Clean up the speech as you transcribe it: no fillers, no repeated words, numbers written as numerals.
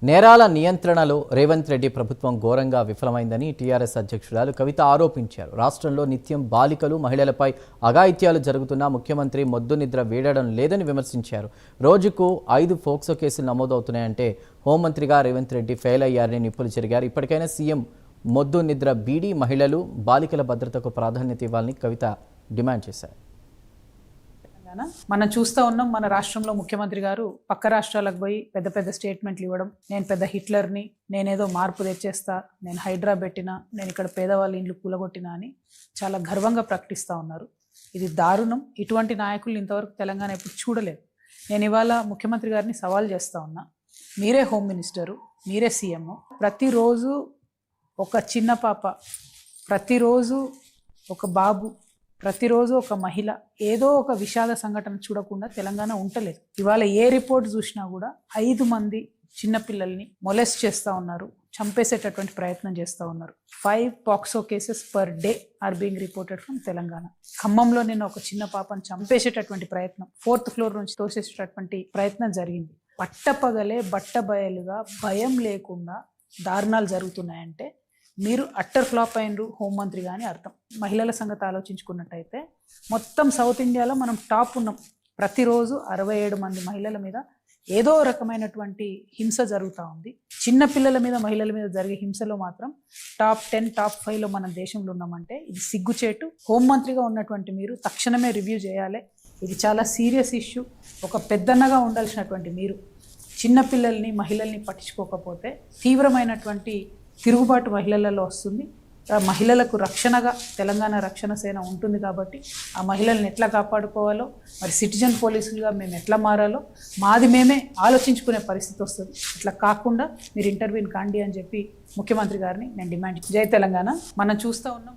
నేరాల నియంత్రణలో రేవంత్ రెడ్డి ప్రభుత్వం ఘోరంగా విఫలమైందని టీఆర్ఎస్ అధ్యక్షురాలు కవిత ఆరోపించారు. రాష్ట్రంలో నిత్యం బాలికలు, మహిళలపై అఘాయిత్యాలు జరుగుతున్నా ముఖ్యమంత్రి మొద్దు నిద్ర వీడడం లేదని విమర్శించారు. రోజుకు 5 పోక్సో కేసులు నమోదవుతున్నాయంటే హోంమంత్రిగా రేవంత్ రెడ్డి ఫెయిల్ అయ్యారని నిప్పులు చెరిగారు. ఇప్పటికైనా సీఎం మొద్దు నిద్ర బీడి మహిళలు, బాలికల భద్రతకు ప్రాధాన్యత ఇవ్వాలని కవిత డిమాండ్ చేశారు. మనం చూస్తూ ఉన్నాం, మన రాష్ట్రంలో ముఖ్యమంత్రి గారు పక్క రాష్ట్రాలకు పోయి పెద్ద పెద్ద స్టేట్మెంట్లు ఇవ్వడం, నేను పెద్ద హిట్లర్ని, నేనేదో మార్పు తెచ్చేస్తా, నేను హైడ్రా పెట్టినా, నేను ఇక్కడ పేదవాళ్ళ ఇండ్లు కూలగొట్టినా అని చాలా గర్వంగా ప్రకటిస్తూ ఉన్నారు. ఇది దారుణం. ఇటువంటి నాయకులు ఇంతవరకు తెలంగాణ ఎప్పుడు చూడలేదు. నేను ఇవాళ ముఖ్యమంత్రి గారిని సవాల్ చేస్తూ ఉన్నా, మీరే హోమ్ మినిస్టరు, మీరే సీఎం. ప్రతిరోజు ఒక చిన్న పాప, ప్రతిరోజు ఒక బాబు, ప్రతిరోజు ఒక మహిళ ఏదో ఒక విషాద సంఘటన చూడకుండా తెలంగాణ ఉండలేదు. ఇవాళ ఏ రిపోర్ట్ చూసినా కూడా 5 మంది చిన్నపిల్లల్ని మొలెస్ట్ చేస్తూ ఉన్నారు, చంపేసేటటువంటి ప్రయత్నం చేస్తూ ఉన్నారు. 5 POCSO cases per day or being reported from Telangana. ఖమ్మంలో నిన్న ఒక చిన్న పాపను చంపేసేటటువంటి ప్రయత్నం, 4th ఫ్లోర్ నుంచి తోసేసేటటువంటి ప్రయత్నం జరిగింది. పట్టపగలే బట్టబయలుగా భయం లేకుండా దారుణాలు జరుగుతున్నాయంటే మీరు అట్టర్ ఫ్లాప్ అయినరు హోంమంత్రి కానీ అర్థం. మహిళల సంగతి ఆలోచించుకున్నట్టయితే మొత్తం సౌత్ ఇండియాలో మనం టాప్ ఉన్నాం. ప్రతిరోజు 67 మంది మహిళల మీద ఏదో రకమైనటువంటి హింస జరుగుతూ ఉంది. చిన్నపిల్లల మీద, మహిళల మీద జరిగే హింసలో మాత్రం టాప్ 10, టాప్ 5లో మన దేశంలో ఉన్నామంటే ఇది సిగ్గుచేటు. హోంమంత్రిగా ఉన్నటువంటి మీరు తక్షణమే రివ్యూ చేయాలి. ఇది చాలా సీరియస్ ఇష్యూ. ఒక పెద్దన్నగా ఉండాల్సినటువంటి మీరు చిన్నపిల్లల్ని, మహిళల్ని పట్టించుకోకపోతే తీవ్రమైనటువంటి తిరుగుబాటు మహిళలలో వస్తుంది. ఆ మహిళలకు రక్షణగా తెలంగాణ రక్షణ సేన ఉంటుంది కాబట్టి ఆ మహిళల్ని ఎట్లా కాపాడుకోవాలో, మరి సిటిజన్ పోలీసులుగా మేము ఎట్లా మారాలో మాది మేమే ఆలోచించుకునే పరిస్థితి వస్తుంది. ఇట్లా కాకుండా మీరు ఇంటర్వ్యూని కాండి అని చెప్పి ముఖ్యమంత్రి గారిని నేను డిమాండ్. జై తెలంగాణ. మనం చూస్తూ ఉన్నాం.